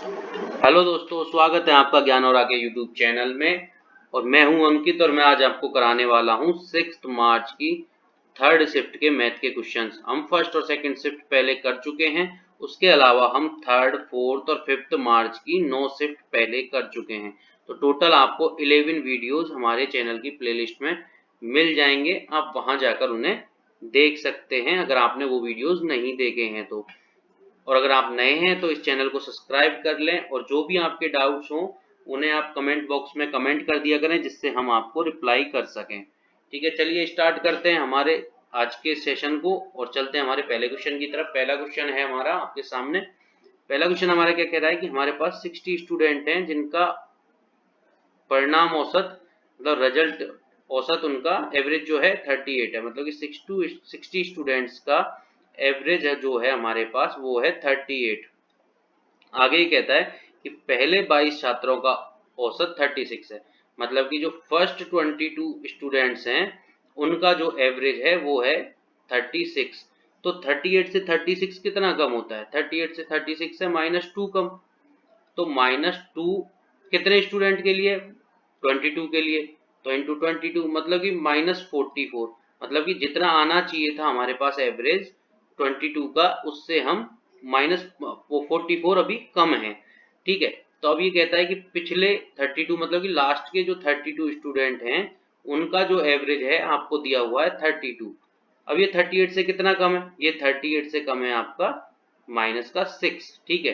Hello दोस्तों, स्वागत है आपका ज्ञान और आगे यूट्यूब चैनल में। और मैं हूं अंकित और मैं आज आपको कराने वाला हूं 6 मार्च की थर्ड शिफ्ट के मैथ के क्वेश्चंस। हम फर्स्ट और सेकंड शिफ्ट पहले कर चुके हैं, उसके अलावा हम थर्ड, फोर्थ और फिफ्थ मार्च की 9 शिफ्ट पहले कर चुके हैं। तो टोटल आपको 11 वीडियोस हमारे चैनल की प्लेलिस्ट में मिल जाएंगे, आप वहां जाकर उन्हें देख सकते हैं अगर आपने वो वीडियोस नहीं देखे हैं तो। और अगर आप नए हैं तो इस चैनल को सब्सक्राइब कर लें और जो भी आपके डाउट्स हों उन्हें आप कमेंट बॉक्स में कमेंट कर दिया करें, जिससे हम आपको रिप्लाई कर सकें। ठीक है, चलिए स्टार्ट करते हैं हमारे आज के सेशन को और चलते हैं हमारे पहले क्वेश्चन की तरफ। पहला क्वेश्चन है हमारा आपके सामने। पहला क्वेश्चन हमारा क्या कह रहा है कि हमारे पास 60 स्टूडेंट हैं जिनका परिणाम औसत मतलब रिजल्ट औसत उनका एवरेज जो है 38 है। मतलब कि 60 स्टूडेंट्स का एवरेज है जो है हमारे पास वो है 38। आगे ही कहता है कि पहले 22 छात्रों का औसत 36 है। मतलब कि जो फर्स्ट 22 स्टूडेंट्स हैं उनका जो एवरेज है वो है 36। तो 38 से 36 कितना कम होता है? 38 से 36 से -2 कम। तो -2 कितने स्टूडेंट के लिए? 22 के लिए। तो इंटू 22 मतलब कि -44। मतलब कि जितना आना चाहिए था हमारे पास एवरेज 22 का, उससे हम -44 अभी कम है। ठीक है, तो अब ये कहता है कि पिछले 32 मतलब कि लास्ट के जो 32 स्टूडेंट हैं उनका जो एवरेज है आपको दिया हुआ है 32। अब ये 38 से कितना कम है? ये 38 से कम है आपका -6। ठीक है,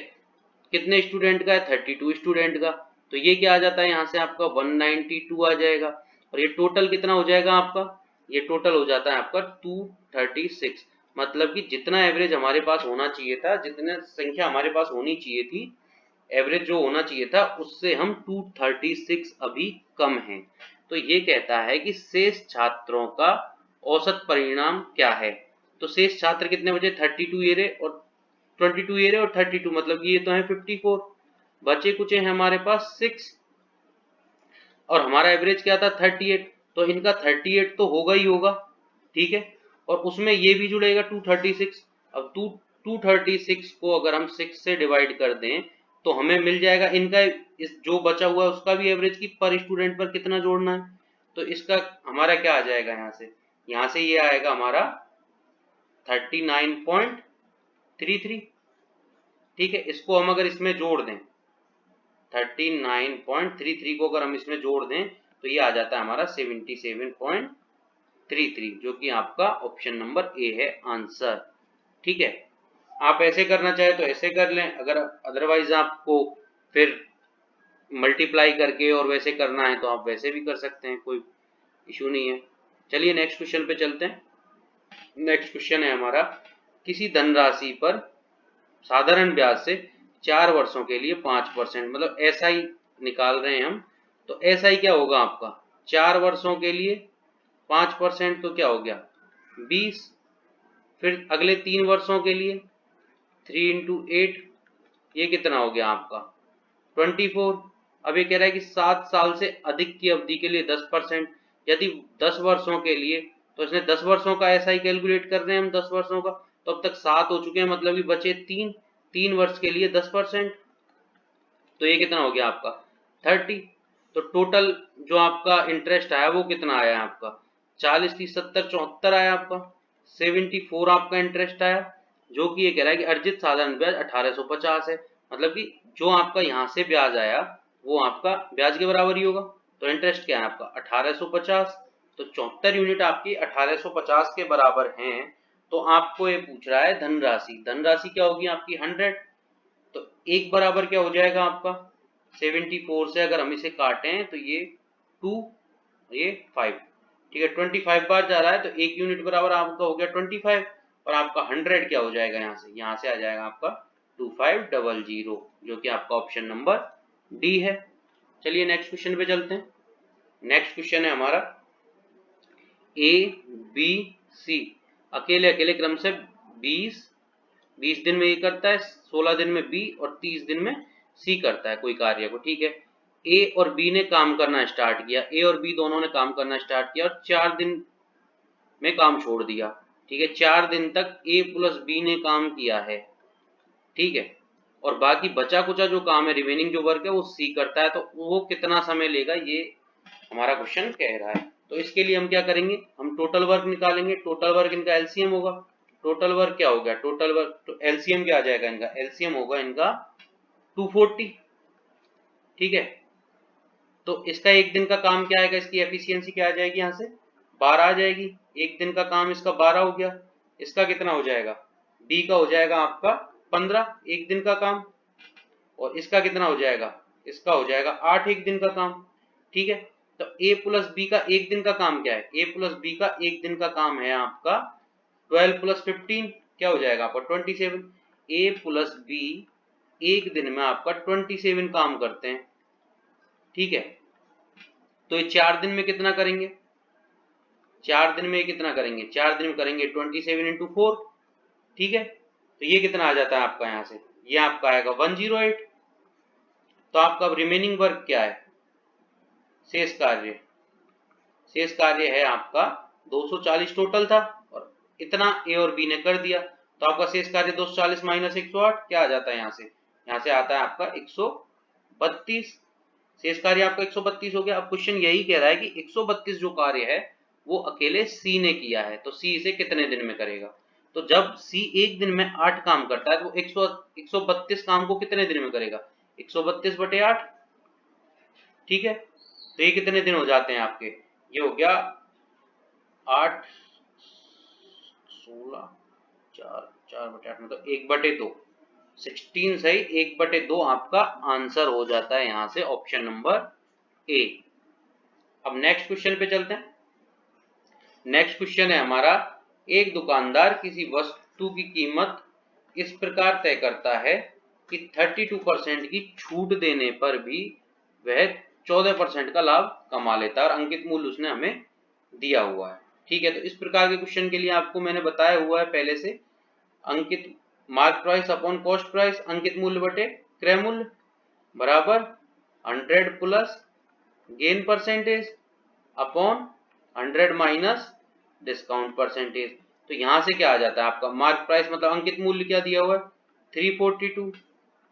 कितने स्टूडेंट का है? 32 स्टूडेंट का। तो ये क्या आ जाता है यहाँ से आपका 192 आ जाएगा। और ये टोटल कितना हो जाएगा आपका? ये टोटल हो जाता है आपका 236। मतलब कि जितना एवरेज हमारे पास होना चाहिए था, जितने संख्या हमारे पास होनी चाहिए थी, एवरेज जो होना चाहिए था उससे हम 236 अभी कम हैं। तो ये कहता है कि शेष छात्रों का औसत परिणाम क्या है। तो शेष छात्र कितने बचे? 32 ये रहे और 22 ये रहे और 32 मतलब ये तो है 54। बचे कुछ है हमारे पास 6 और हमारा एवरेज क्या था 38। तो इनका 38 तो होगा ही होगा। ठीक है, और उसमें ये भी जुड़ेगा 236। अब 236 को अगर हम 6 से डिवाइड कर दें तो हमें मिल जाएगा इनका इस जो बचा हुआ है उसका भी एवरेज की पर स्टूडेंट पर कितना जोड़ना है। तो इसका हमारा क्या आ जाएगा यहाँ से ये आएगा हमारा 39.33। ठीक है, इसको हम अगर इसमें जोड़ दें 39.33 को अगर हम इसमें जोड़ दें तो ये आ जाता है हमारा 77.33, जो कि आपका ऑप्शन नंबर ए है आंसर। ठीक है, आप ऐसे करना चाहे तो ऐसे कर लें, अगर अदरवाइज आपको फिर मल्टीप्लाई करके और वैसे करना है तो आप वैसे भी कर सकते हैं, कोई इशू नहीं है। चलिए नेक्स्ट क्वेश्चन पे चलते हैं। नेक्स्ट क्वेश्चन है हमारा, किसी धनराशि पर साधारण ब्याज से 4 वर्षों के लिए 5%, मतलब एसआई निकाल रहे हैं हम। तो एसआई क्या होगा आपका? 4 वर्षों के लिए 5% तो क्या हो गया 20। फिर अगले 3 वर्षों के लिए 3 इंटू 8, ये कितना हो गया आपका 24। अब ये कह रहा है कि 7 साल से अधिक की अवधि के लिए 10%। यदि 10 वर्षों के लिए, तो इसने 10 वर्षों का एसआई कैलकुलेट कर रहे हैं हम 10 वर्षों का। तो अब तक 7 हो चुके हैं, मतलब कि बचे 3 वर्ष के लिए 10%। तो ये कितना हो गया आपका 30। तो टोटल जो आपका इंटरेस्ट आया वो कितना आया आपका 40 30 70 74 आया आपका 74 आपका इंटरेस्ट आया। जो कि ये कह रहा है कि अर्जित साधारण ब्याज 1850 है। मतलब कि जो आपका यहाँ से ब्याज आया वो आपका ब्याज के बराबर ही होगा। तो इंटरेस्ट क्या है आपका 1850। तो 74 यूनिट आपकी 1850 के बराबर हैं। तो आपको ये पूछ रहा है धनराशि। धनराशि क्या होगी आपकी 100। तो एक बराबर क्या हो जाएगा आपका 74 से अगर हम इसे काटें तो ये 2, ये 5। ठीक है, 25 बार जा रहा है तो एक यूनिट बराबर आपका हो गया 25। और आपका 100 क्या हो जाएगा यहाँ से आ जाएगा आपका 2500, जो कि आपका ऑप्शन नंबर डी है। चलिए नेक्स्ट क्वेश्चन पे चलते हैं। नेक्स्ट क्वेश्चन है हमारा ए बी सी अकेले अकेले क्रम से 20 दिन में ये करता है, 16 दिन में बी और 30 दिन में सी करता है कोई कार्य को। ठीक है, ए और बी ने काम करना स्टार्ट किया, ए और बी दोनों ने काम करना स्टार्ट किया और 4 दिन में काम छोड़ दिया। ठीक है, 4 दिन तक ए प्लस बी ने काम किया है। ठीक है, और बाकी बचा कुचा जो काम है, रिमेनिंग जो वर्क है वो सी करता है, तो वो कितना समय लेगा ये हमारा क्वेश्चन कह रहा है। तो इसके लिए हम क्या करेंगे, हम टोटल वर्क निकालेंगे। टोटल वर्क इनका एलसीएम होगा। टोटल वर्क क्या हो गया, टोटल वर्क तो एलसीएम क्या आ जाएगा इनका, एलसीएम होगा इनका 240। ठीक है, तो इसका एक दिन का काम क्या आएगा, इसकी एफिशिएंसी क्या आ जाएगी, यहाँ से 12 आ जाएगी। एक दिन का काम इसका 12 हो गया। इसका कितना हो जाएगा, डी का हो जाएगा आपका 15 एक दिन का काम, और इसका कितना हो जाएगा, इसका हो जाएगा 8 एक दिन का काम। ठीक है, तो ए प्लस बी का एक दिन का काम क्या है, ए प्लस बी का एक दिन का काम है आपका 12 प्लस 15 क्या हो जाएगा आपका 27। ए प्लस बी एक दिन में आपका 27 काम करते हैं। ठीक है, तो ये 4 दिन में कितना करेंगे, 4 दिन में कितना करेंगे, 4 दिन में करेंगे 27 इंटू 4। ठीक है, तो ये कितना आ जाता है आपका, यहाँ से ये आपका आएगा 108। तो आपका रिमेनिंग वर्क क्या है, शेष कार्य, शेष कार्य है आपका 240 टोटल था, और इतना ए और बी ने कर दिया, तो आपका शेष कार्य 240 माइनस 108 क्या आ जाता है, यहाँ से आता है आपका 132। शेष कार्य आपका 132 हो गया। अब क्वेश्चन यही कह रहा है कि 132 जो कार्य है वो अकेले सी ने किया है, तो सी इसे कितने दिन में करेगा। तो जब सी एक दिन में 8 काम करता है तो वो 132 काम को कितने दिन में करेगा, 132 बटे 8। ठीक है, तो ये कितने दिन हो जाते हैं आपके, ये हो गया 8 16 4 बटे 8 मतलब 1/2 16 सही 1/2 आपका आंसर हो जाता है यहाँ से ऑप्शन नंबर ए। अब नेक्स्ट क्वेश्चन पे चलते हैं। नेक्स्ट क्वेश्चन है हमारा, एक दुकानदार किसी वस्तु की कीमत इस प्रकार तय करता है कि 32% की छूट देने पर भी वह 14% का लाभ कमा लेता है, और अंकित मूल्य उसने हमें दिया हुआ है। ठीक है, तो इस प्रकार के क्वेश्चन के लिए आपको मैंने बताया हुआ है पहले से, अंकित mark price upon cost price, अंकित मूल्य बटे क्रय मूल्य बराबर 100 plus gain percentage upon 100 minus discount percentage. तो यहां से क्या आ जाता है आपका, मार्क प्राइस मतलब अंकित मूल्य क्या दिया हुआ है 342,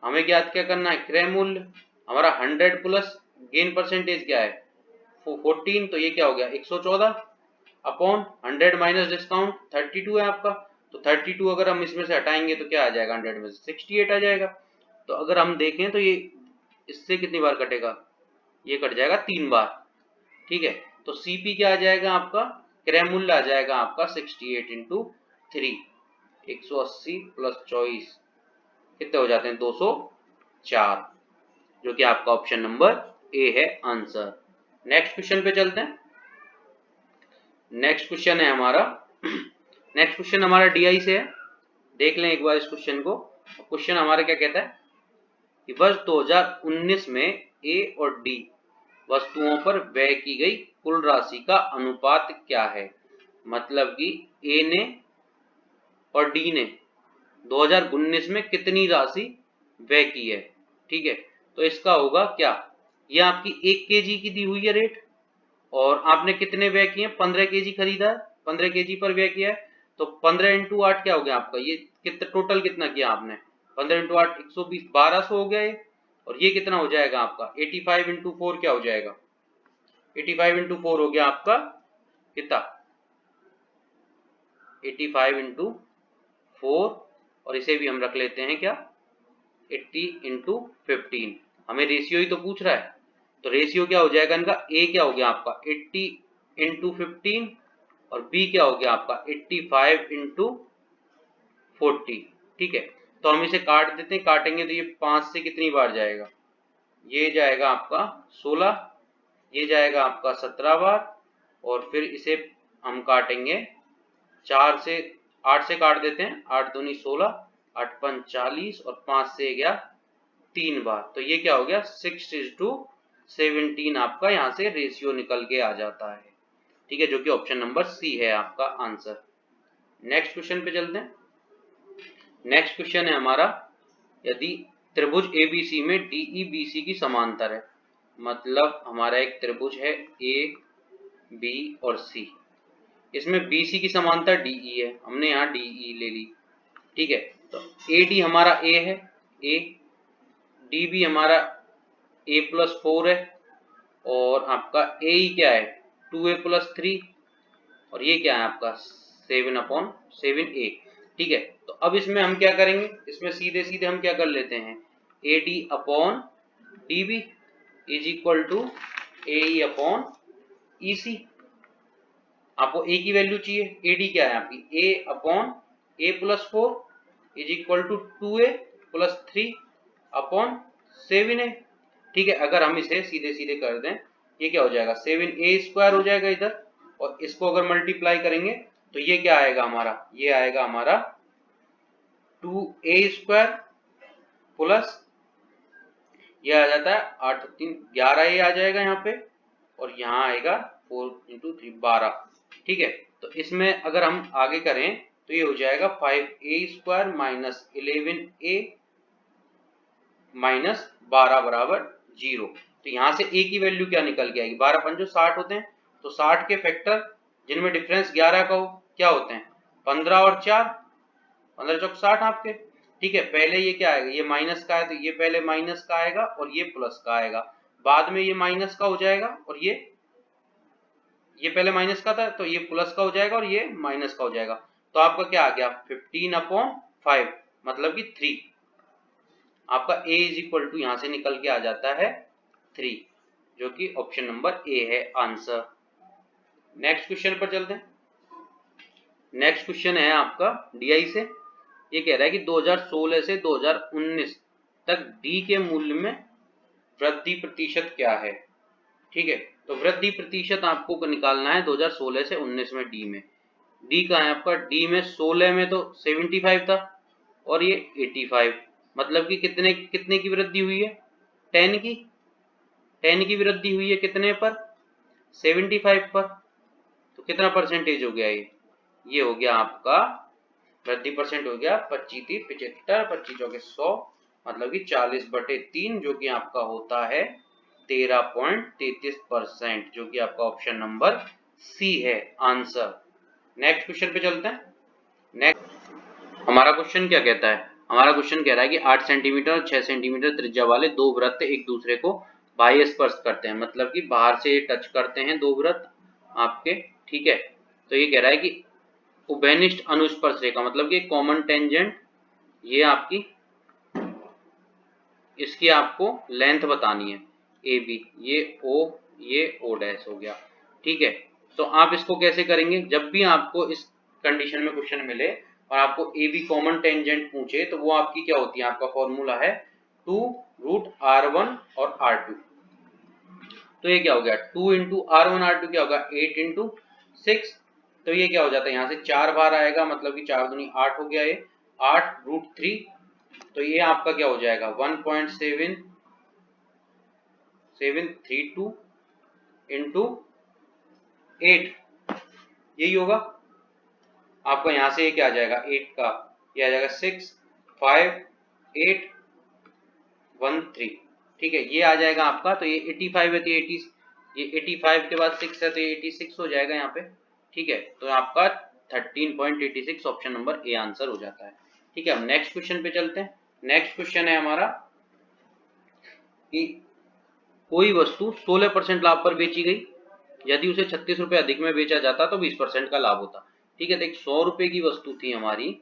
हमें ज्ञात क्या करना है क्रय मूल्य, हमारा 100 प्लस गेन परसेंटेज क्या है 14, तो ये क्या हो गया 114 अपॉन 100 माइनस डिस्काउंट 32 है आपका। तो 32 अगर हम इसमें से हटाएंगे तो क्या आ जाएगा, 100 में से 68 आ जाएगा। तो अगर हम देखें तो ये इससे कितनी बार कटेगा, ये कट जाएगा 3 बार। ठीक है, तो सीपी क्या आ जाएगा आपका, क्रय मूल्य आ जाएगा आपका 68 इंटू 3, 180 प्लस 24 कितने हो जाते हैं 204, जो कि आपका ऑप्शन नंबर ए है आंसर। नेक्स्ट क्वेश्चन पे चलते हैं। नेक्स्ट क्वेश्चन है हमारा नेक्स्ट क्वेश्चन हमारा डीआई से है, देख लें एक बार इस क्वेश्चन को। क्वेश्चन हमारा क्या कहता है कि वर्ष 2019 में ए और डी वस्तुओं पर व्यय की गई कुल राशि का अनुपात क्या है, मतलब कि ए ने और डी ने 2019 में कितनी राशि व्यय की है। ठीक है, तो इसका होगा क्या, ये आपकी 1 केजी की दी हुई है रेट, और आपने कितने व्यय किए, 15 केजी खरीदा है, 15 केजी पर व्यय किया है, तो 15 इंटू 8 क्या हो गया आपका, ये कितना टोटल कितना किया आपने 15 इंटू 8 120 1200 हो गया ये। और ये कितना हो जाएगा आपका 85 इंटू 4 क्या हो जाएगा, 85 इंटू 4 हो गया आपका कितना 85 इंटू 4, और इसे भी हम रख लेते हैं क्या 80 इंटू 15, हमें रेशियो ही तो पूछ रहा है, तो रेशियो क्या हो जाएगा इनका, ए क्या हो गया आपका 80 इंटू 15 और बी क्या हो गया आपका 85 इंटू 40। ठीक है, तो हम इसे काट देते हैं, काटेंगे तो ये 5 से कितनी बार जाएगा, ये जाएगा आपका 16, ये जाएगा आपका 17 बार, और फिर इसे हम काटेंगे 4 से 8 से काट देते हैं, 8 दूनी 16 8 5 40 और 5 से गया 3 बार, तो ये क्या हो गया 6:17 आपका यहाँ से रेशियो निकल के आ जाता है। ठीक है, जो कि ऑप्शन नंबर सी है आपका आंसर। नेक्स्ट क्वेश्चन पे चलते हैं। नेक्स्ट क्वेश्चन है हमारा, यदि त्रिभुज एबीसी में डीई बीसी की समांतर है, मतलब हमारा एक त्रिभुज है ए बी और सी, इसमें बीसी की समांतर डीई है, हमने यहाँ डीई ले ली। ठीक है, तो ए डी हमारा ए है, ए डी भी हमारा a+4 है और आपका ए क्या है 2a+3 और ये क्या है आपका 7/7a। ठीक है, तो अब इसमें हम क्या करेंगे, इसमें सीधे सीधे हम क्या कर लेते हैं AD/DB is equal to AE/EC। आपको ए की वैल्यू चाहिए, AD क्या है आपकी A/A+4 is equal to 2a+3/7a। ठीक है, अगर हम इसे सीधे सीधे कर दें ये क्या हो जाएगा 7a² हो जाएगा इधर, और इसको अगर मल्टीप्लाई करेंगे तो ये क्या आएगा हमारा, ये आएगा हमारा 2a² प्लस ये आ जाता है 8 3 11a आ जाएगा यहाँ पे, और यहाँ आएगा 4 × 3 12। ठीक है, तो इसमें अगर हम आगे करें तो ये हो जाएगा 5a² माइनस 11a माइनस 12 बराबर 0। तो यहाँ से a की वैल्यू क्या निकल के आएगी, 12 पंजो 60 होते हैं, तो 60 के फैक्टर जिनमें डिफरेंस 11 का हो क्या होते हैं 15 और 4, 15 चौक 60 आपके। ठीक है, पहले ये क्या आएगा, ये माइनस का है तो ये पहले माइनस का आएगा और ये प्लस का आएगा, बाद में ये माइनस का हो जाएगा और ये पहले माइनस का था तो ये प्लस का हो जाएगा और ये माइनस का हो जाएगा। तो आपका क्या आ गया 15/5 मतलब कि 3। आपका a इज इक्वल टू यहां से निकल के आ जाता है 3, जो कि ऑप्शन नंबर ए है आंसर। नेक्स्ट क्वेश्चन पर चलते हैं। नेक्स्ट क्वेश्चन है आपका DI से। ये कह रहा है कि 2016 से 2019 तक डी के मूल्य में वृद्धि प्रतिशत क्या है। ठीक है, तो वृद्धि प्रतिशत आपको निकालना है 2016 से 19 में डी में। डी का है आपका, डी में 16 में तो 75 था और ये 85, मतलब कि कितने कितने की वृद्धि हुई है 10 की वृद्धि हुई है कितने पर 75 पर। तो कितना परसेंटेज हो गया ये हो गया आपका वृद्धि परसेंट हो गया 25 3 75 25 चौके 100 मतलब कि 40/3 जो कि आपका होता है 13.33%, जो कि आपका ऑप्शन नंबर सी है आंसर। नेक्स्ट क्वेश्चन पे चलते हैं। नेक्स्ट हमारा क्वेश्चन क्या कहता है, हमारा क्वेश्चन कह रहा है कि 8 सेंटीमीटर और 6 सेंटीमीटर त्रिज्या वाले दो वृत्त एक दूसरे को बाह्य स्पर्श करते हैं, मतलब कि बाहर से टच करते हैं दो वृत्त आपके। ठीक है, तो ये कह रहा है कि उभयनिष्ठ अनुस्पर्श रेखा मतलब कि कॉमन टेंजेंट, ये आपकी इसकी आपको लेंथ बतानी है ए बी, ये ओ डैश हो गया। ठीक है, तो आप इसको कैसे करेंगे, जब भी आपको इस कंडीशन में क्वेश्चन मिले और आपको ए बी कॉमन टेंजेंट पूछे तो वो आपकी क्या होती है, आपका फॉर्मूला है 2√r1 और r2। तो ये क्या हो गया 2 × r1 r2 क्या होगा 8 × 6, तो ये क्या हो जाता है यहाँ से 4 बार आएगा, मतलब कि 4 दूनी 8 हो गया, ये 8√3, तो ये आपका क्या हो जाएगा 1.7732 × 8, यही होगा आपका। यहाँ से ये क्या आ जाएगा 8 का ये आ जाएगा 65813। ठीक है, ये आ जाएगा आपका, तो ये 85 है तो ये 85 के बाद 6 है तो ये 86 हो जाएगा यहाँ पे। ठीक है, तो आपका 13.86 ऑप्शन नंबर ए आंसर हो जाता है। ठीक है, हम नेक्स्ट क्वेश्चन पे चलते हैं। नेक्स्ट क्वेश्चन है हमारा कि कोई वस्तु 16% लाभ पर बेची गई, यदि उसे 36 रुपए अधिक में बेचा जाता तो 20% का लाभ होता। ठीक है, तो एक 100 रुपए की वस्तु थी हमारी,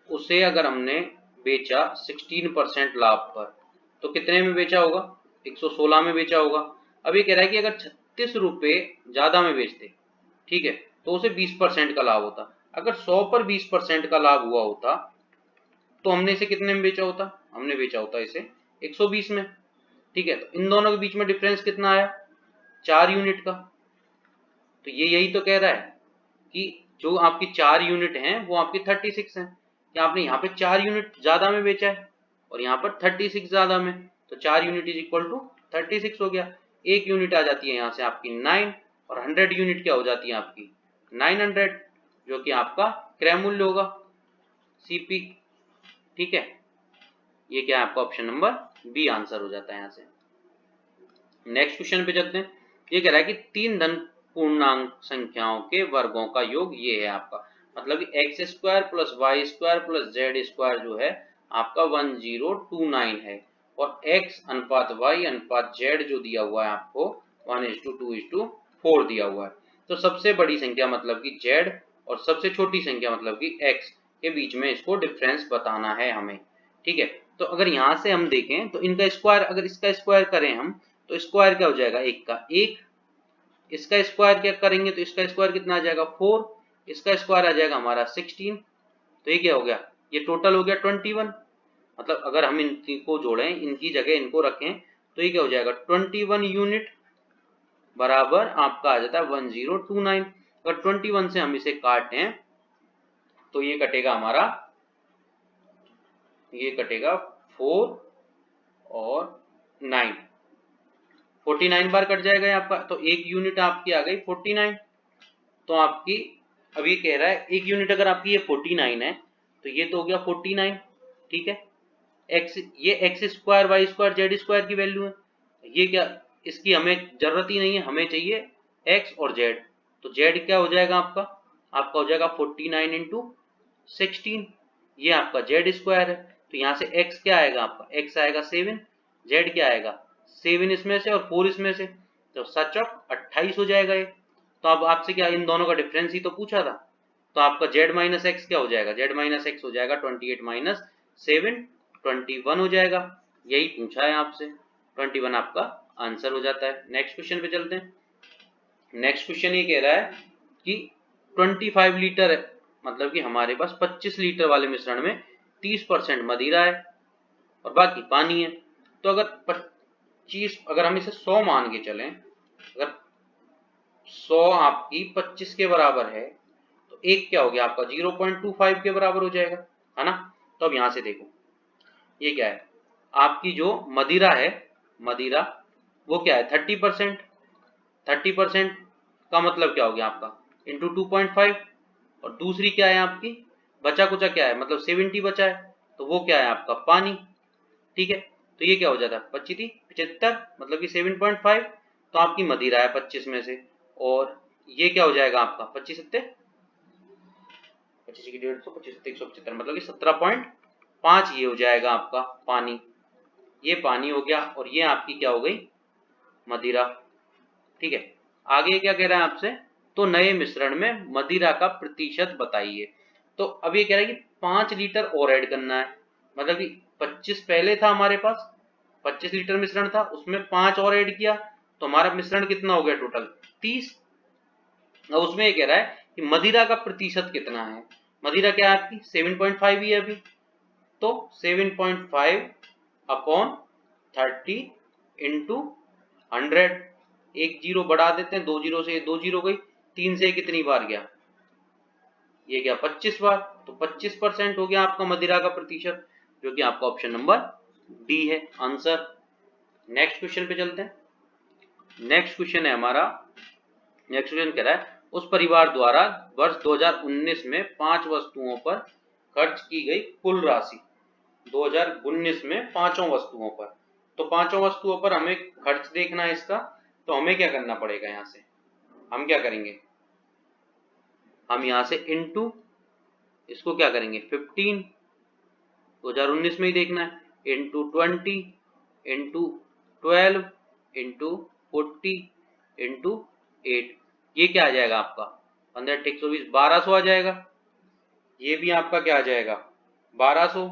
उसे अगर हमने बेचा 16% लाभ पर तो कितने में बेचा होगा 116 में बेचा होगा। अब ये कह रहा है कि अगर 36 रुपए ज्यादा में बेचते, ठीक है, तो उसे 20% का लाभ होता। अगर 100 पर 20% का लाभ हुआ होता तो हमने इसे कितने में बेचा होता, हमने बेचा होता इसे 120 में। ठीक है, तो इन दोनों के बीच में डिफरेंस कितना आया 4 यूनिट का। तो ये यही तो कह रहा है कि जो आपकी 4 यूनिट हैं वो आपकी 36 हैं, कि आपने यहाँ पे 4 यूनिट ज्यादा में बेचा है और यहाँ पर 36 ज्यादा में, तो 4 यूनिट इज इक्वल टू 36 हो गया। एक यूनिट आ जाती है यहाँ से आपकी 9 और 100 यूनिट क्या हो जाती है आपकी 900, जो कि आपका क्रय मूल्य होगा सीपी। ठीक है, ये क्या है आपका ऑप्शन नंबर बी आंसर हो जाता है यहाँ से। नेक्स्ट क्वेश्चन पे चलते हैं। ये कह रहा है कि 3 धन पूर्णांक संख्याओं के वर्गों का योग ये है आपका, मतलब कि x² + y² + z² जो है आपका 1029 है, और x अनुपात y अनुपात z जो दिया हुआ है आपको 1:2:4 दिया हुआ है। तो सबसे बड़ी संख्या मतलब कि z और सबसे छोटी संख्या मतलब कि x के बीच में इसको डिफरेंस बताना है हमें। ठीक है, तो अगर यहाँ से हम देखें तो इनका स्क्वायर, अगर इसका स्क्वायर करें हम तो स्क्वायर क्या हो जाएगा, एक का एक, इसका स्क्वायर क्या करेंगे तो इसका स्क्वायर कितना आ जाएगा 4, इसका स्क्वायर आ जाएगा हमारा 16। तो ये क्या हो गया, ये टोटल हो गया 21। मतलब अगर हम इनको जोड़ें, इनकी जगह इनको रखें तो ये क्या हो जाएगा 21 यूनिट बराबर आपका आ जाता है 1029। अगर 21 से हम इसे काटें तो ये कटेगा हमारा, ये कटेगा 4 और 9, 49 बार कट जाएगा आपका, तो एक यूनिट आपकी आ गई 49। तो आपकी अब ये कह रहा है एक यूनिट अगर आपकी ये 49 है तो ये तो हो गया 49। ठीक है, एक्स, ये X square Y square Z square की वैल्यू है, ये क्या, इसकी हमें जरूरत ही नहीं है, हमें चाहिए एक्स और जेड। तो जेड क्या हो जाएगा आपका, आपका हो जाएगा 49 इंटू 16, ये आपका जेड स्क्वायर है। तो यहाँ से एक्स क्या आएगा आपका, एक्स आएगा 7, जेड क्या आएगा 7 इसमें से और 4 इसमें से, तो सच ऑफ 28 हो जाएगा ये। तो अब आपसे क्या इन दोनों का डिफरेंस ही तो पूछा था, तो आपका z माइनस एक्स क्या हो जाएगा, z माइनस एक्स हो जाएगा 28 माइनस 7, 21 हो जाएगा। यही पूछा है आपसे, 21 आपका आंसर हो जाता है। नेक्स्ट क्वेश्चन पे चलते हैं। नेक्स्ट क्वेश्चन ये कह रहा है कि 25 लीटर है, मतलब कि हमारे पास 25 लीटर वाले मिश्रण में 30% मदिरा है और बाकी पानी है। तो अगर 25, अगर हम इसे 100 मान के चलें, अगर 100 आपकी 25 के बराबर है तो एक क्या हो गया आपका 0.25 के बराबर हो जाएगा, है ना। तो अब यहां से देखो ये क्या है, आपकी जो मदिरा है, मदिरा वो क्या है 30%, 30% का मतलब क्या हो गया आपका इंटू 2.5, और दूसरी क्या है आपकी बचा कुचा क्या है, मतलब 70 बचा है, तो वो क्या है आपका पानी। ठीक है, तो ये क्या हो जाता है 25 75, मतलब कि 7.5, तो आपकी मदिरा है 25 में से, और ये क्या हो जाएगा आपका 25 सत्ते 25 की 150, 25 सत्ते 175, मतलब कि 17.5 ये हो जाएगा आपका पानी। ये पानी हो गया और ये आपकी क्या हो गई मदिरा। ठीक है, आगे क्या कह रहा है आपसे, तो नए मिश्रण में मदिरा का प्रतिशत बताइए। तो अब ये कह रहा है कि 5 लीटर और ऐड करना है, मतलब कि 25 पहले था हमारे पास, 25 लीटर मिश्रण था, उसमें 5 और ऐड किया तो हमारा मिश्रण कितना हो गया टोटल 30। अब उसमें ये कह रहा है कि मदिरा का प्रतिशत कितना है, मदिरा क्या है आपकी 7.5 ही है अभी, तो 7.5 अपॉन 30 इंटू 100, एक जीरो बढ़ा देते हैं, 2 जीरो से 2 जीरो गई, 3 से कितनी बार गया, ये गया 25 बार, तो 25% हो गया आपका मदिरा का प्रतिशत, जो कि आपका ऑप्शन नंबर डी है आंसर। नेक्स्ट क्वेश्चन पे चलते हैं। नेक्स्ट क्वेश्चन है हमारा, नेक्स्ट क्वेश्चन कह रहा है उस परिवार द्वारा वर्ष 2019 में 5 वस्तुओं पर खर्च की गई कुल राशि, 2019 में 5 वस्तुओं पर, तो 5 वस्तुओं पर हमें खर्च देखना है इसका, तो हमें क्या करना पड़ेगा, यहाँ से हम क्या करेंगे, हम यहाँ से इनटू इसको क्या करेंगे 15, 2019 में ही देखना है, इंटू 20 इंटू 12 इंटू 40 इंटू 8, ये क्या आ जाएगा आपका 15 120 1200 आ जाएगा। ये भी आपका क्या आ जाएगा 1200,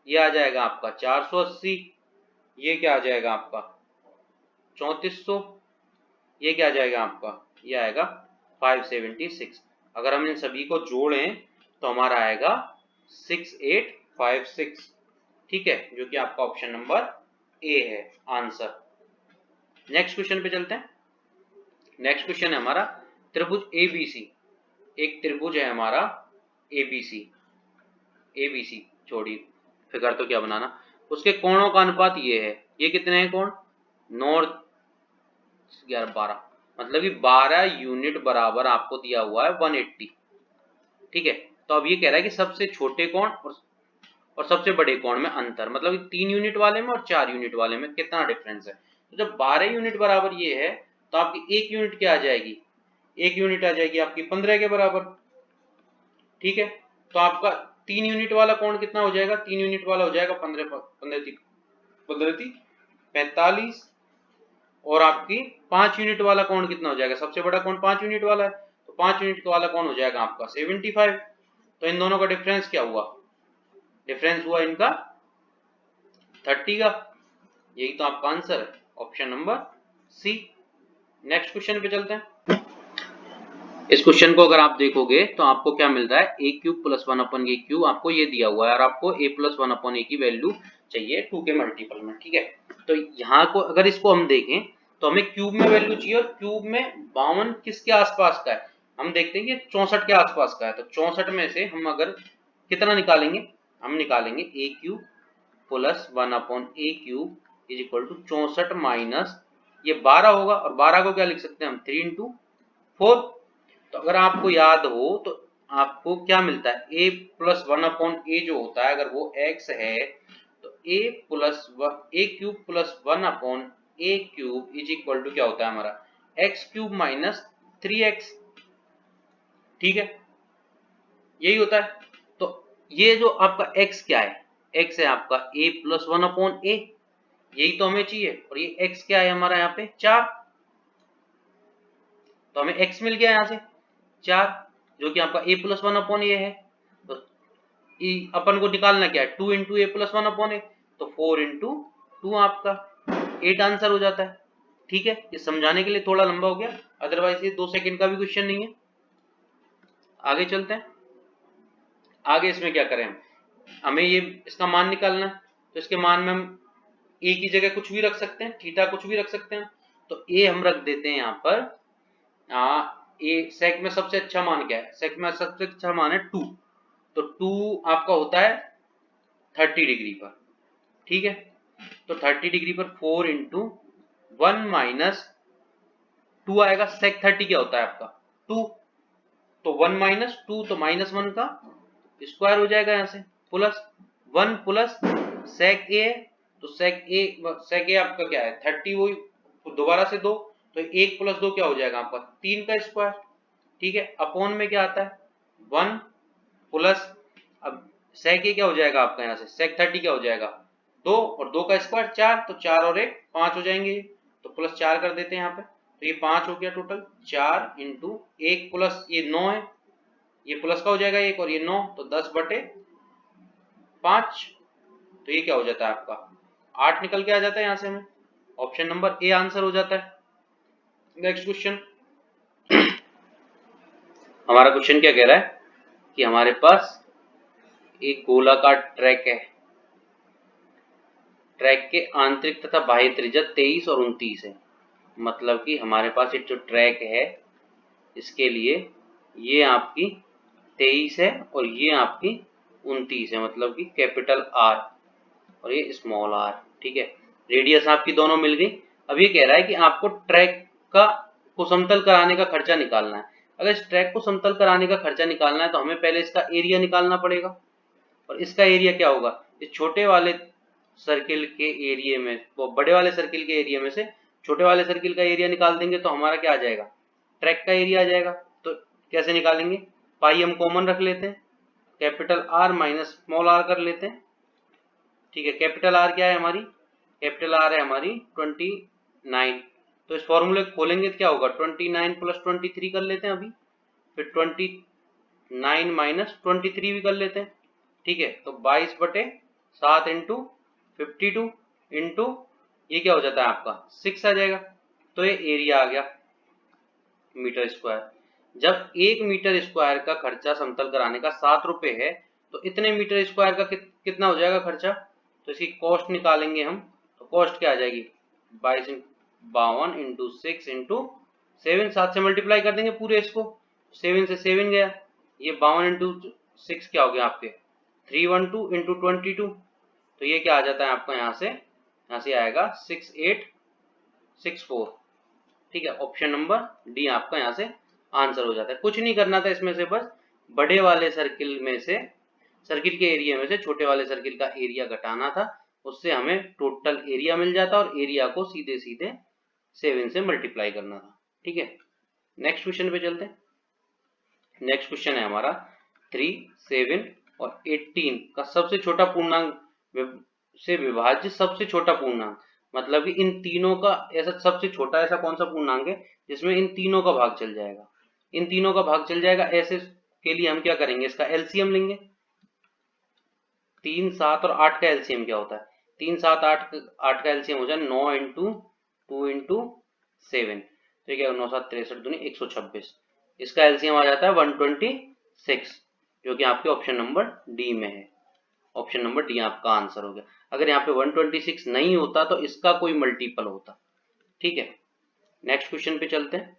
ये आ जाएगा आपका 480, ये क्या आ जाएगा आपका 3400, ये क्या आ जाएगा आपका, ये आएगा 576। अगर हम इन सभी को जोड़ें तो हमारा आएगा 6856। ठीक है, जो कि आपका ऑप्शन नंबर ए है आंसर। नेक्स्ट क्वेश्चन पे चलते हैं। नेक्स्ट क्वेश्चन है हमारा त्रिभुज एबीसी, एक त्रिभुज है हमारा एबीसी, एबीसी छोड़िए फिगर तो क्या बनाना, उसके कोणों का अनुपात ये है, ये कितने हैं कोण, नॉर्थ 11 12, मतलब कि 12 यूनिट बराबर आपको दिया हुआ है 180। ठीक है, तो अब ये कह रहा है कि सबसे छोटे कोण और सबसे बड़े कोण में अंतर, मतलब 3 यूनिट वाले में और 4 यूनिट वाले में कितना डिफरेंस है। तो जब 12 यूनिट बराबर ये है तो आपकी एक यूनिट क्या आ जाएगी, एक यूनिट आ जाएगी आपकी 15 के बराबर। ठीक है, तो आपका 3 यूनिट वाला कोण कितना हो जाएगा, 3 यूनिट वाला हो जाएगा 15 15 बोल रही थी 45, और आपकी 5 यूनिट वाला कोण कितना हो जाएगा, सबसे बड़ा कोण 5 यूनिट वाला है, तो 5 यूनिट वाला कोण हो जाएगा आपका 75। तो इन दोनों का डिफरेंस क्या हुआ, डिफरेंस हुआ इनका 30 का। यही तो आपका आंसर है, option number C. Next question पे चलते हैं। इस क्वेश्चन को अगर आप देखोगे तो आपको क्या मिल रहा है, ए क्यूब प्लस 1 अपन ए क्यूब आपको ये दिया हुआ है, और आपको ए प्लस 1 अपन ए की वैल्यू चाहिए 2 के मल्टीपल में। ठीक है, तो यहाँ को अगर इसको हम देखें तो हमें क्यूब में वैल्यू चाहिए, और क्यूब में 52 किसके आसपास का है, हम देखते हैं कि 64 के आसपास का है। तो 64 में से हम अगर कितना निकालेंगे, हम निकालेंगे A cube plus 1 upon A cube is equal to 64 minus ये 12 होगा, और 12 को क्या लिख सकते हैं हम 3 इंटू 4। तो अगर आपको याद हो तो आपको क्या मिलता है, a प्लस 1 अपॉन ए जो होता है अगर वो x है तो a plus A cube plus 1 upon A cube is equal to क्या होता है हमारा x क्यूब माइनस 3x। ठीक है, यही होता है। तो ये जो आपका x क्या है, x है आपका a प्लस 1 अपॉन ए, यही तो हमें चाहिए, और ये x क्या है हमारा यहाँ पे 4, तो हमें x मिल गया यहाँ से 4, जो कि आपका a प्लस 1 अपॉन ए है। तो अपन को निकालना क्या है, 2 इंटू ए प्लस 1 अपॉन ए, तो 4 इंटू 2 आपका 8 आंसर हो जाता है। ठीक है, ये समझाने के लिए थोड़ा लंबा हो गया, अदरवाइज ये 2 सेकंड का भी क्वेश्चन नहीं है। आगे चलते हैं। आगे इसमें क्या करें, हमें ये इसका मान निकालना है, तो इसके मान में हम ए की जगह कुछ भी रख सकते हैं, थीटा कुछ भी रख सकते हैं। तो ए हम रख देते हैं यहाँ पर ए, सेक में सबसे अच्छा मान क्या है, सेक में सबसे अच्छा मान है 2, तो 2 आपका होता है 30 डिग्री पर। ठीक है, तो 30 डिग्री पर 4 इंटू 1 माइनस 2 आएगा, सेक 30 क्या होता है आपका 2, तो 1 माइनस 2 तो माइनस 1 का स्क्वायर हो जाएगा यहाँ से, प्लस 1 प्लस सेक ए, तो सेक ए आपका क्या है 30, वो दोबारा से 2, तो 1 प्लस 2 क्या हो जाएगा आपका 3 का स्क्वायर। ठीक है, अपॉन में क्या आता है 1 प्लस, अब सेक ए क्या हो जाएगा आपका यहाँ से सेक 30 क्या हो जाएगा 2, और 2 का स्क्वायर 4, तो 4 और 1 5 हो जाएंगे, तो प्लस 4 कर देते हैं यहाँ पे, तो ये 5 हो गया टोटल 4 इंटू 1 प्लस ये 9 है, ये प्लस का हो जाएगा 1 और ये 9, तो 10 बटे 5, तो ये क्या हो जाता है आपका 8 निकल के आ जाता है यहाँ से, हमें ऑप्शन नंबर ए आंसर हो जाता है। Next question. हमारा क्वेश्चन क्या कह रहा है कि हमारे पास एक गोलाकार ट्रैक है, ट्रैक के आंतरिक तथा बाह्य त्रिज्या 23 और 29 है। मतलब कि हमारे पास एक जो ट्रैक है इसके लिए ये आपकी 23 है और ये आपकी 29 है, मतलब कि कैपिटल आर और ये स्मॉल आर। ठीक है, रेडियस आपकी दोनों मिल गई। अब ये कह रहा है कि आपको ट्रैक को समतल कराने का खर्चा निकालना है। अगर इस ट्रैक को समतल कराने का खर्चा निकालना है तो हमें पहले इसका एरिया निकालना पड़ेगा, और इसका एरिया क्या होगा, इस छोटे वाले सर्किल के एरिया में, वो बड़े वाले सर्किल के एरिया में से छोटे वाले सर्किल का एरिया निकाल देंगे तो हमारा क्या आ जाएगा, ट्रैक का एरिया आ जाएगा। तो कैसे निकालेंगे, पाई हम कॉमन रख लेते हैं, capital R minus small R कर लेते हैं। ठीक है, कैपिटल आर क्या है हमारी, कैपिटल आर है हमारी 29, तो इस फॉर्मूले को खोलेंगे तो क्या होगा 29 प्लस 23 कर लेते हैं अभी, फिर 29 माइनस 23 भी कर लेते हैं। ठीक है, तो 22 बटे 7 इंटू 52 इंटू ये क्या हो जाता है आपका 6 आ जाएगा, तो ये एरिया आ गया मीटर स्क्वायर। जब 1 मीटर स्क्वायर का खर्चा समतल कराने का 7 रुपए है, तो इतने मीटर स्क्वायर का कितना हो जाएगा खर्चा, तो इसकी कॉस्ट निकालेंगे हम, तो कॉस्ट क्या आ जाएगी 52 इंटू 6 इंटू 7, 7 से मल्टीप्लाई कर देंगे पूरे इसको, 7 से 7 गया, ये 52 इंटू 6 क्या हो गया आपके 312 इंटू 22, तो ये क्या आ जाता है आपका यहाँ से आएगा 6864। ठीक है, ऑप्शन नंबर डी आपका यहाँ से आंसर हो जाता है। कुछ नहीं करना था इसमें से, बस बड़े वाले सर्किल में से, सर्किल के एरिया में से छोटे वाले सर्किल का एरिया घटाना था, उससे हमें टोटल एरिया मिल जाता और एरिया को सीधे सीधे 7 से मल्टीप्लाई करना था। ठीक है, नेक्स्ट क्वेश्चन पे चलते हैं। नेक्स्ट क्वेश्चन है हमारा 3, 7 और 18 का सबसे छोटा पूर्णांक से विभाज्य सबसे छोटा पूर्णांक, मतलब कि इन तीनों का ऐसा सबसे छोटा ऐसा कौन सा पूर्णांक है जिसमें इन तीनों का भाग चल जाएगा, इन तीनों का भाग चल जाएगा। ऐसे के लिए हम क्या करेंगे, इसका एलसीएम लेंगे। 3, 7 और 8 का एलसीएम क्या होता है, 3, 7, 8 का एलसीएम हो जाए 9 इंटू 2 इंटू 7, तो क्या 9, 7, 63 दूनी 126, इसका एलसीएम आ जाता है 126, जो कि आपके ऑप्शन नंबर डी में है। ऑप्शन नंबर डी आपका आंसर हो गया। अगर यहाँ पे 126 नहीं होता तो इसका कोई मल्टीपल होता। ठीक है, नेक्स्ट क्वेश्चन पे चलते हैं।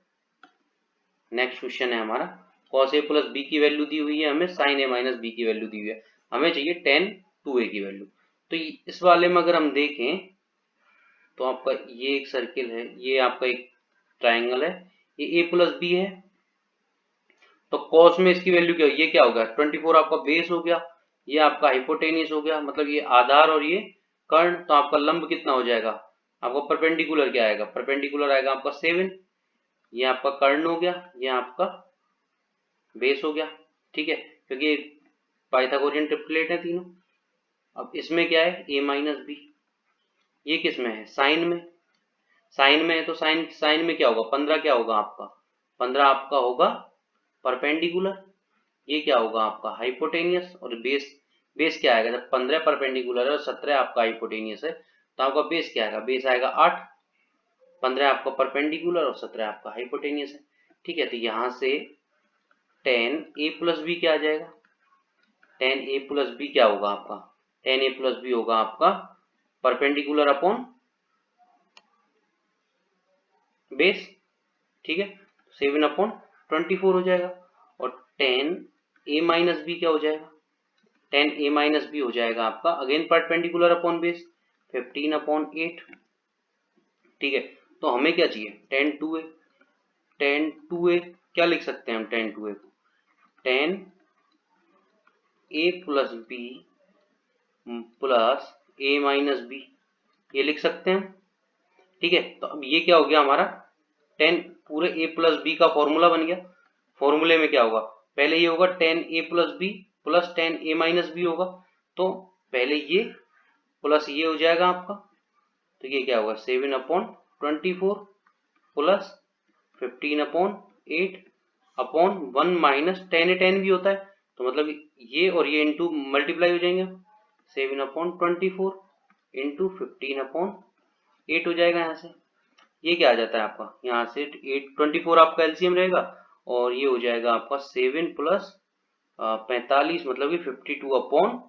नेक्स्ट क्वेश्चन है हमारा cos a प्लस बी की वैल्यू दी हुई है, हमें sin a माइनस बी की वैल्यू दी हुई है, हमें चाहिए tan 2a की वैल्यू। तो इस वाले में अगर हम देखें तो आपका ये एक सर्किल है, ये आपका एक ट्राइंगल है, ये a प्लस बी है, तो cos में इसकी वैल्यू क्या, ये क्या होगा 24 आपका बेस हो गया, ये आपका हाइपोटेनियस हो गया, मतलब ये आधार और ये कर्ण, तो आपका लंब कितना हो जाएगा, आपका परपेंडिकुलर क्या आएगा, परपेंडिकुलर आएगा आपका 7, ये आपका कर्ण हो गया, ये आपका बेस हो गया। ठीक है, क्योंकि पाइथागोरियन ट्रिपलेट है तीनों। अब इसमें क्या है a माइनस बी, ये किस में है, साइन में, साइन में है तो साइन साइन में क्या होगा 15, क्या होगा आपका 15 आपका होगा परपेंडिकुलर, ये क्या होगा आपका हाइपोटेनियस, और बेस बेस क्या आएगा, जब 15 परपेंडिकुलर है और 17 आपका हाइपोटेनियस है तो आपका बेस क्या आएगा, बेस आएगा 8, 15 आपका परपेंडिकुलर और 17 आपका हाइपोटेनियस है। ठीक है, तो यहाँ से tan a प्लस बी क्या आ जाएगा, tan a प्लस बी क्या होगा आपका, tan a प्लस बी होगा आपका परपेंडिकुलर अपॉन बेस। ठीक है, 7 अपॉन 24 हो जाएगा, और tan a माइनस बी क्या हो जाएगा, tan a माइनस बी हो जाएगा आपका again perpendicular upon base 15 upon 8। ठीक है, तो हमें क्या चाहिए tan 2a, tan 2a क्या लिख सकते हैं हम, tan 2a को tan a plus B plus a minus B, ये लिख सकते हैं। ठीक है, तो अब ये क्या हो गया हमारा 10 पूरे a प्लस बी का फॉर्मूला बन गया। फॉर्मूले में क्या होगा, पहले ये होगा tan a plus B plus tan a minus B होगा, तो पहले ये प्लस ये हो जाएगा आपका, तो ये क्या होगा 7 upon 24 plus 15 upon 8 upon 1 minus tan a tan भी होता है, तो मतलब ये और ये इंटू मल्टीप्लाई हो जाएंगे, 7 अपॉन 24 इंटू 15 अपॉन 8 हो जाएगा। यहाँ से ये क्या आ जाता है आपका, यहाँ से 8 24 आपका एलसीएम रहेगा, और ये हो जाएगा आपका 7 प्लस 45 मतलब कि 52 अपॉन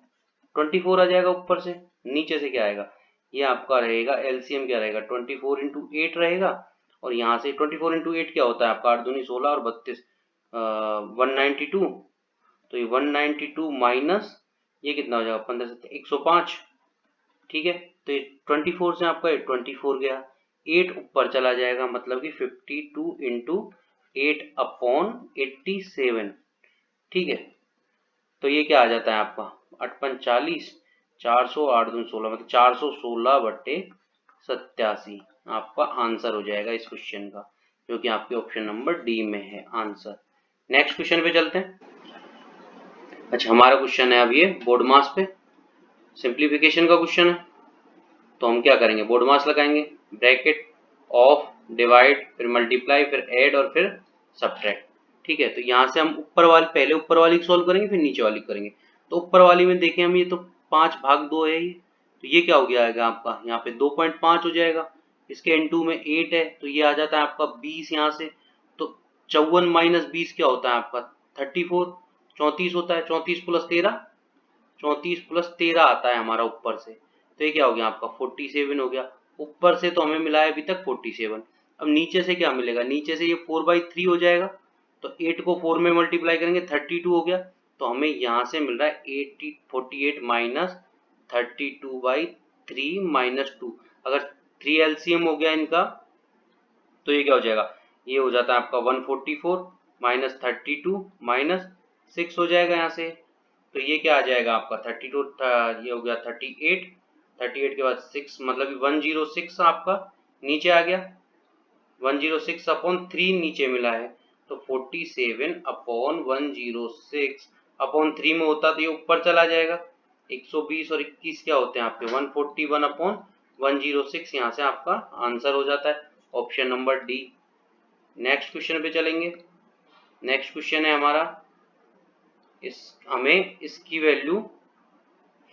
24 आ जाएगा ऊपर से। नीचे से क्या आएगा, ये आपका रहेगा एलसीएम क्या रहेगा 24 इंटू 8 रहेगा, और यहाँ से 24 इंटू 8 क्या होता है आपका 8 दूनी 16 और 32 192, तो ये 192 माइनस ये कितना हो जाएगा 15 से 105। ठीक है, तो ये 24 से आपका 24 गया, 8 ऊपर चला जाएगा, मतलब कि 52 इंटू 8 अपॉन 87। ठीक है, तो ये क्या आ जाता है आपका 8×5 = 40, 400 8 दूनी 16 मतलब 416/87 आपका आंसर हो जाएगा इस क्वेश्चन का, जो कि आपके ऑप्शन नंबर डी में है आंसर। नेक्स्ट क्वेश्चन पे चलते हैं। अच्छा, हमारा क्वेश्चन है अब ये बोर्ड मास पे, सिंप्लीफिकेशन का क्वेश्चन है, तो हम क्या करेंगे बोर्ड मास लगाएंगे, ब्रैकेट ऑफ डिवाइड फिर मल्टीप्लाई फिर ऐड और फिर सब्ट्रैक्ट। ठीक है, तो यहाँ से हम ऊपर वाली पहले ऊपर वाली सॉल्व करेंगे फिर नीचे वाली करेंगे। तो ऊपर वाली में देखें हम, ये तो 5/2 है ये, तो ये क्या हो गया आएगा आपका यहाँ पे 2.5 हो जाएगा, इसके n2 में 8 है तो ये आ जाता है आपका 20 यहाँ से, तो 54 माइनस 20 क्या होता है आपका 34, 34 होता है, 34 प्लस 13, 34 प्लस 13 आता है हमारा ऊपर से, तो ये क्या हो गया आपका 47 हो गया। ऊपर से तो हमें मिला है अभी तक 47, अब नीचे से क्या मिलेगा, नीचे से ये 4/3 हो जाएगा, तो 8 को 4 में मल्टीप्लाई करेंगे 32 हो गया, तो हमें यहाँ से मिल रहा है 48 माइनस 32/3 माइनस 2, अगर 3 एलसीएम हो गया इनका तो ये क्या हो जाएगा, ये हो जाता है आपका 144 माइनस 32 माइनस 6 हो जाएगा यहाँ से, तो ये क्या आ जाएगा आपका 32 ये हो गया 38, 38 के बाद 6 मतलब 106 आपका नीचे आ गया, 106 अपॉन 3 नीचे मिला है, तो 47 अपॉन 106 अपॉन 3 में होता तो ये ऊपर चला जाएगा, 120 और 21 क्या होते हैं आपके 141/106, यहाँ से आपका आंसर हो जाता है option number D. Next question पे चलेंगे। नेक्स्ट क्वेश्चन है हमारा, हमें इसकी वैल्यू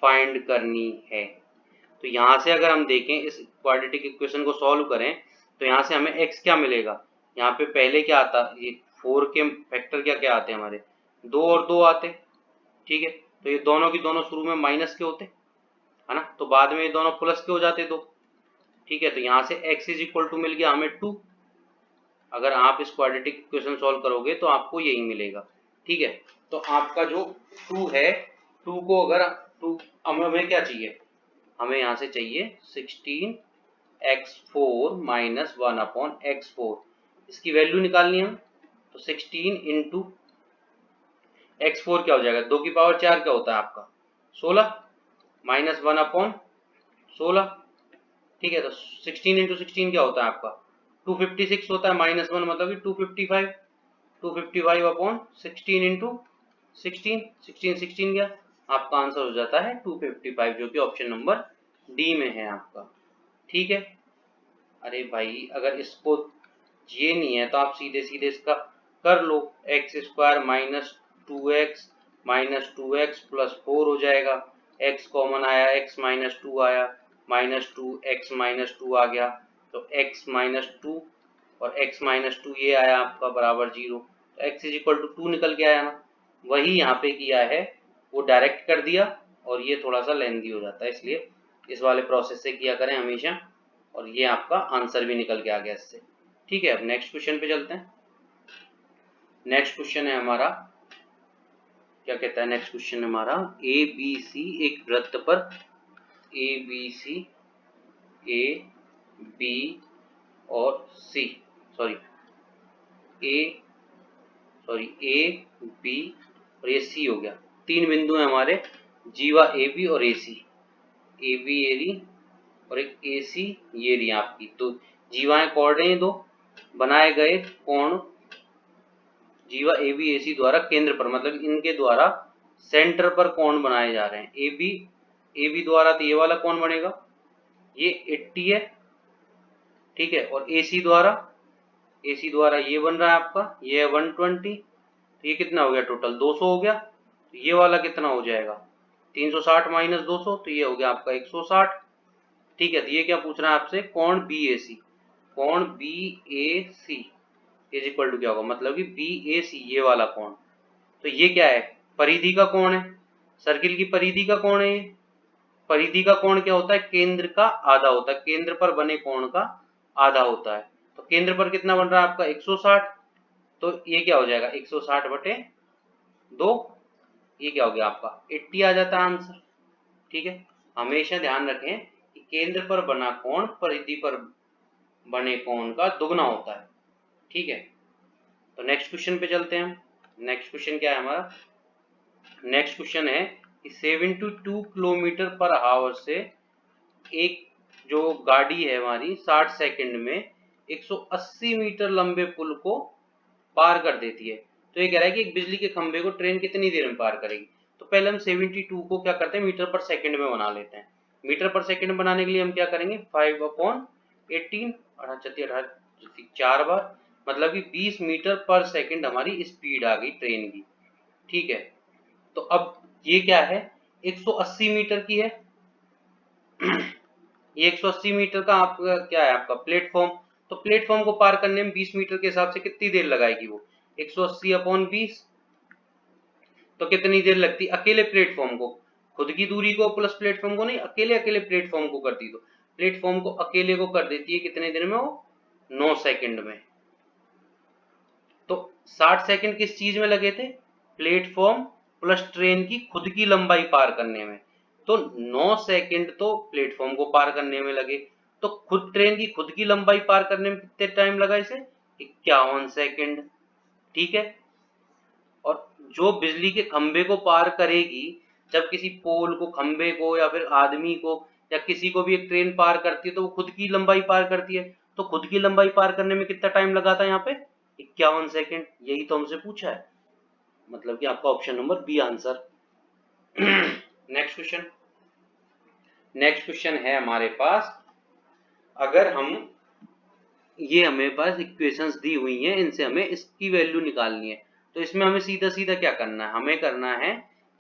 फाइंड करनी है। तो यहाँ से अगर हम देखें इस क्वाड्रेटिक इक्वेशन को सॉल्व करें तो यहाँ से हमें x क्या मिलेगा, यहाँ पे पहले क्या आता, ये 4 के फैक्टर क्या क्या आते हैं हमारे, 2 और 2 आते, ठीक है। तो ये दोनों की दोनों शुरू में माइनस के होते है ना, तो बाद में ये दोनों प्लस के हो जाते दो, ठीक है। तो यहाँ से x इज इक्वल टू मिल गया हमें 2। अगर आप इस क्वाड्रेटिक इक्वेशन सॉल्व करोगे तो आपको यही मिलेगा, ठीक है। तो आपका जो 2 है, 2 को अगर 2 हमें क्या चाहिए, हमें यहाँ से चाहिए 16x4 माइनस 1/x4, इसकी वैल्यू निकालनी है। तो 16 इंटू x4 क्या हो जाएगा, 2 की पावर 4 क्या होता है आपका 16 माइनस 1/16, ठीक है। तो 16 इंटू 16 क्या होता है आपका 256 होता है, माइनस 1 मतलब कि 255, 255/16 इंटू 16, 16 गया, आपका आंसर हो जाता है 255, जो कि ऑप्शन नंबर डी में है आपका, ठीक है। अरे भाई अगर इसको ये नहीं है तो आप सीधे सीधे इसका कर लो, x square minus two x plus 4 हो जाएगा, एक्स कॉमन आया, एक्स माइनस 2 आया, माइनस 2 एक्स माइनस 2 आ गया, तो एक्स माइनस 2 और एक्स माइनस 2 ये आया आपका बराबर 0, तो एक्स इज इक्वल टू 2 निकल के आया ना, वही यहाँ पे किया है, वो डायरेक्ट कर दिया और ये थोड़ा सा लेंथी हो जाता है, इसलिए इस वाले प्रोसेस से किया करें हमेशा, और ये आपका आंसर भी निकल के आ गया इससे, ठीक है। अब नेक्स्ट क्वेश्चन पे चलते हैं। नेक्स्ट क्वेश्चन है हमारा, क्या कहता है नेक्स्ट क्वेश्चन हमारा, ए बी सी एक वृत्त पर A B C, A B और सी, सॉरी ए बी और ये सी हो गया, 3 बिंदु हैं हमारे, जीवा ए बी और ए बी ए री और एक ए सी ये रही आपकी, तो जीवाएं कौन रहे हैं, दो बनाए गए कोण जीवा ए बी ए सी द्वारा केंद्र पर, मतलब इनके द्वारा सेंटर पर कोण बनाए जा रहे हैं। ए बी द्वारा तो ये वाला कोण बनेगा, ये 80 है, ठीक है, और ए सी द्वारा ये बन रहा है आपका, ये है 120, तो ये कितना हो गया टोटल 200 हो गया, तो ये वाला कितना हो जाएगा 360 माइनस 200, तो ये हो गया आपका 160, ठीक है। तो ये क्या पूछ रहा है आपसे, कोण बी ए सी, कोण B A C is equal to क्या होगा, मतलब कि बी ए सी ये वाला कोण, तो ये क्या है परिधि का कोण है, सर्किल की परिधि का कोण है, ये परिधि का कोण क्या होता है, केंद्र का आधा होता है, केंद्र पर बने कोण का आधा होता है, तो केंद्र पर कितना बन रहा है आपका 160, तो ये क्या हो जाएगा 160/2, ये क्या हो गया आपका 80 आ जाता है आंसर, ठीक है। हमेशा ध्यान रखें कि केंद्र पर बना कोण परिधि पर बने कोण का दुगना होता है, ठीक है। तो नेक्स्ट क्वेश्चन पे चलते हैं हम। नेक्स्ट क्वेश्चन क्या है हमारा, नेक्स्ट क्वेश्चन है कि 72 किलोमीटर पर आवर से एक जो गाड़ी है हमारी 60 सेकंड में 180 मीटर लंबे पुल को पार कर देती है। तो ये कह रहा है कि एक बिजली के खंभे को ट्रेन कितनी देर में पार करेगी। तो पहले हम 72 को क्या करते हैं मीटर पर सेकंड में बना लेते हैं। मीटर पर सेकंड बनाने के लिए हम क्या करेंगे 5/18 4 बार, मतलब कि 20 मीटर पर सेकंड हमारी स्पीड आ गई ट्रेन की, ठीक है। तो अब ये क्या है 180 मीटर की है ये 180 मीटर का आपका क्या है आपका प्लेटफॉर्म, तो प्लेटफॉर्म को पार करने में 20 मीटर के हिसाब से कितनी देर लगाएगी वो 180/20, तो कितनी देर लगती अकेले प्लेटफॉर्म को, खुद की दूरी को प्लस प्लेटफॉर्म को नहीं, अकेले अकेले प्लेटफॉर्म को करती, तो प्लेटफॉर्म को अकेले को कर देती है कितने देर में वो 9 सेकंड में। तो 60 सेकंड किस चीज में लगे थे, प्लेटफॉर्म प्लस ट्रेन की खुद की लंबाई पार करने में, तो 9 सेकंड तो प्लेटफॉर्म को पार करने में लगे, तो खुद ट्रेन की खुद की लंबाई पार करने में कितने टाइम लगा इसे 51 सेकंड, ठीक है। और जो बिजली के खंभे को पार करेगी, जब किसी पोल को खंभे को या फिर आदमी को या किसी को भी एक ट्रेन पार करती है तो वो खुद की लंबाई पार करती है, तो खुद की लंबाई पार करने में कितना टाइम लगा था यहाँ पे 51 सेकंड, यही तो हमसे पूछा है, मतलब कि आपका option number B answer. Next next question है हमारे पास, अगर हम ये हमें पास इक्वेशंस दी हुई हैं, इनसे हमें इसकी वैल्यू निकालनी है। तो इसमें हमें सीधा सीधा क्या करना है, हमें करना है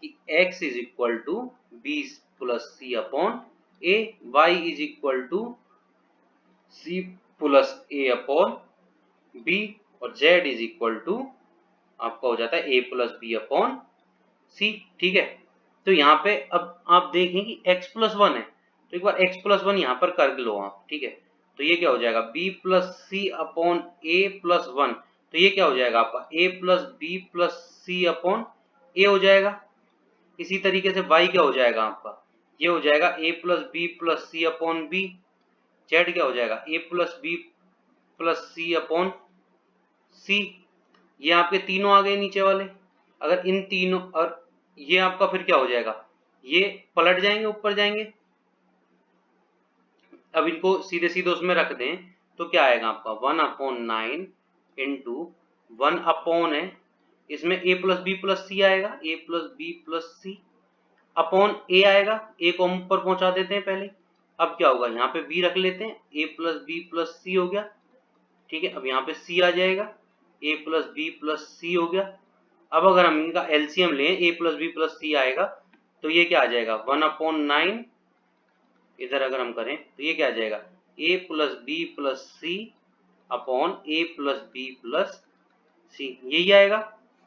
कि x is equal to B plus C upon A, Y is equal to C plus A upon B, और z इज इक्वल टू आपका हो जाता है a plus B upon C. ठीक है, तो यहाँ पे अब आप देखें कि x प्लस वन है, तो एक बार x प्लस वन यहाँ पर कर लो आप। ठीक है, तो ये क्या हो जाएगा b plus C upon a plus one, तो ये क्या हो जाएगा आपका a plus B plus C upon a हो जाएगा। इसी तरीके से y क्या हो जाएगा आपका, ये हो जाएगा a plus B plus C upon B. z क्या हो जाएगा a plus B plus C upon C. ये आपके तीनों आ गए नीचे वाले। अगर इन तीनों, और ये आपका फिर क्या हो जाएगा, ये पलट जाएंगे, ऊपर जाएंगे। अब इनको सीधे सीधे उसमें रख दें तो क्या आएगा आपका 1/9 इंटू 1 अपॉन है, इसमें a plus B plus C आएगा, a plus B plus C upon a आएगा, a को हम ऊपर पहुंचा देते हैं पहले। अब क्या होगा, यहाँ पे b रख लेते हैं, a प्लस बी प्लस सी हो गया। ठीक है, अब यहाँ पे c आ जाएगा, a प्लस बी प्लस सी हो गया। अब अगर हम इनका एलसीएम लें, a plus B plus C आएगा, तो ये क्या आ जाएगा 1/9, इधर अगर हम करें तो ये क्या आ जाएगा a plus B plus C upon a plus B plus c, यही आएगा।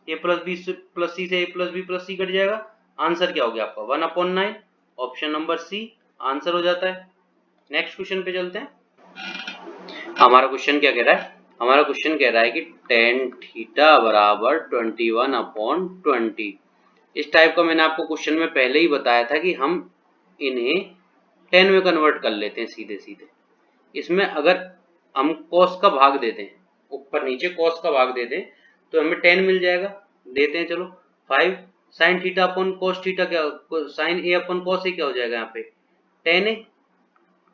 a plus B plus c से a plus B plus c cut जाएगा, आंसर क्या हो गया आपका 1/9, ऑप्शन नंबर सी आंसर हो जाता है। नेक्स्ट क्वेश्चन पे चलते हैं। हमारा क्वेश्चन क्या कह रहा है, हमारा क्वेश्चन कह रहा है कि tan थीटा बराबर 21/20। इस टाइप का मैंने आपको क्वेश्चन में पहले ही बताया था कि हम इन्हें 10 में कन्वर्ट कर लेते हैं सीधे सीधे। इसमें अगर हम cos का भाग दे दें, ऊपर नीचे cos का भाग दे दें, तो हमें 10 मिल जाएगा। देते हैं, चलो 5 sin theta upon cos theta, क्या sin a upon cos a क्या हो जाएगा यहाँ पे 10a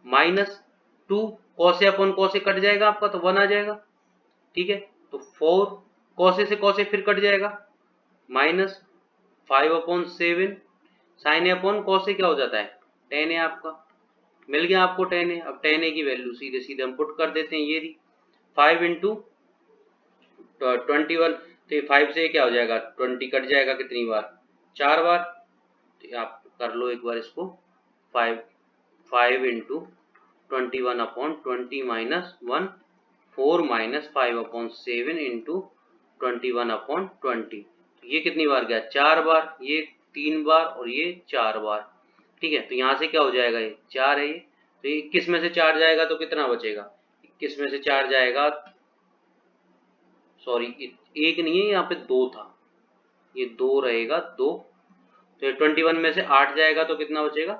minus 2 cos a upon cos a cut जाएगा आपका, तो 1 आ जाएगा। ठीक है, तो 4 cos a से cos a फिर कट जाएगा, minus 5/7 sin a upon cos a क्या हो जाता है 10a, आपका मिल गया आपको 10a। अब 10a की वैल्यू सीधे सीधे हम पुट कर देते हैं, ये रही 5 इंटू 21, तो 5 से क्या हो जाएगा 20 कट जाएगा कितनी बार 4 बार। तो आप कर लो एक बार इसको, 5 इंटू 21/20 माइनस 1, 4 माइनस 5/7 इंटू 21/20, तो ये कितनी बार गया 4 बार, ये 3 बार और ये 4 बार। ठीक है, तो यहाँ से क्या हो जाएगा, ये 4 है ये, तो 21 में से 4 जाएगा तो कितना बचेगा, 21 में से 4 जाएगा, सॉरी एक नहीं है यहाँ पे 2 था, ये 2 रहेगा 2, तो 21 में से 8 जाएगा तो कितना बचेगा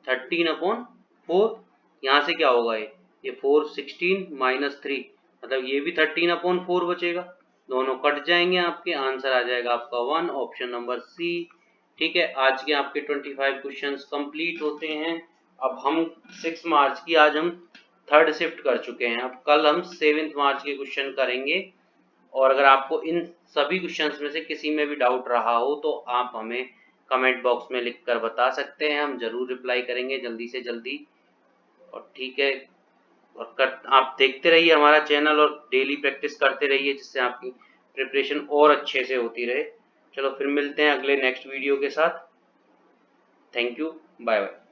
13/4। यहाँ से क्या होगा, ये 4 16 माइनस 3, मतलब ये भी 13/4 बचेगा, दोनों कट जाएंगे आपके, आंसर आ जाएगा आपका 1, ऑप्शन नंबर सी। ठीक है, आज के आपके 25 क्वेश्चंस कंप्लीट होते हैं। अब हम 6 मार्च की आज हम थर्ड शिफ्ट कर चुके हैं, अब कल हम 7 मार्च के क्वेश्चन करेंगे। और अगर आपको इन सभी क्वेश्चंस में से किसी में भी डाउट रहा हो तो आप हमें कमेंट बॉक्स में लिखकर बता सकते हैं, हम जरूर रिप्लाई करेंगे जल्दी से जल्दी। और ठीक है, और आप देखते रहिए हमारा चैनल और डेली प्रैक्टिस करते रहिए, जिससे आपकी प्रिपरेशन और अच्छे से होती रहे। चलो फिर मिलते हैं अगले नेक्स्ट वीडियो के साथ। Thank you, bye bye.